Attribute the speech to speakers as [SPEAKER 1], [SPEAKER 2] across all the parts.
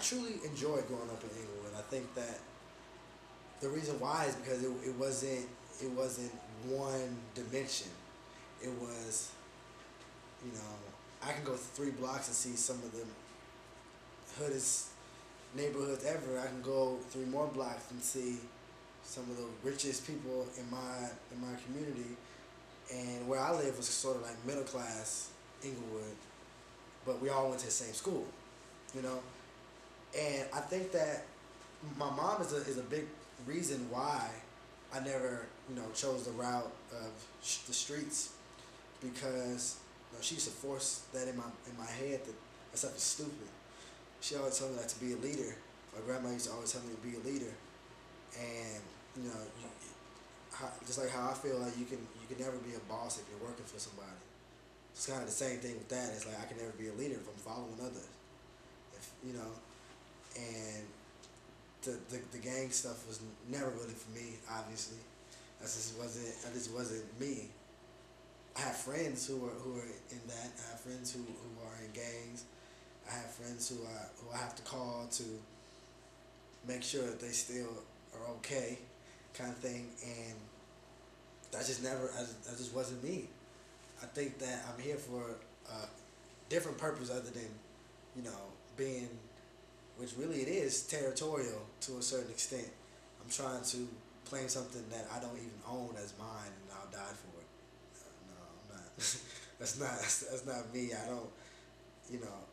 [SPEAKER 1] truly enjoyed growing up in Inglewood. I think that the reason why is because it wasn't one dimension. It was, you know, I can go 3 blocks and see some of the hoodest neighborhoods ever. I can go 3 more blocks and see some of the richest people in my community. And where I live was sort of like middle class Inglewood, but we all went to the same school, you know. And I think that my mom is a big reason why I never, chose the route of the streets, because she used to force that in my head that stuff is stupid. She always told me that to be a leader. My grandma used to always tell me to be a leader, and just like how I feel like you can never be a boss if you're working for somebody. It's kind of the same thing with that. It's like I can never be a leader if I'm following others. If and the gang stuff was never really for me. Obviously, that just wasn't me. I have friends who are in that. I have friends who are in gangs. I have friends who I have to call to make sure that they still are okay, kind of thing. And that just never, that just wasn't me. I think that I'm here for a different purpose other than, being, which really it is territorial to a certain extent. I'm trying to claim something that I don't even own as mine, and I'll die for it. No, I'm not. that's not me. I don't. You know.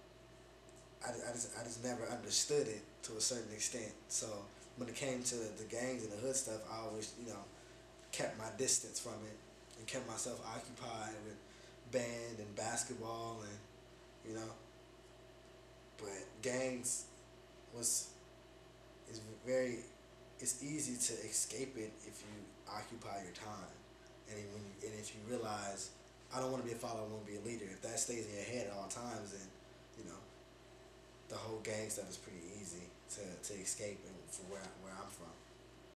[SPEAKER 1] I just never understood it to a certain extent. So when it came to the gangs and the hood stuff, I always, kept my distance from it and kept myself occupied with band and basketball and, you know. But gangs is very, it's easy to escape it if you occupy your time, and if you realize I don't want to be a follower, I want to be a leader. If that stays in your head at all times, then the whole gang stuff is pretty easy to escape and for where I'm from.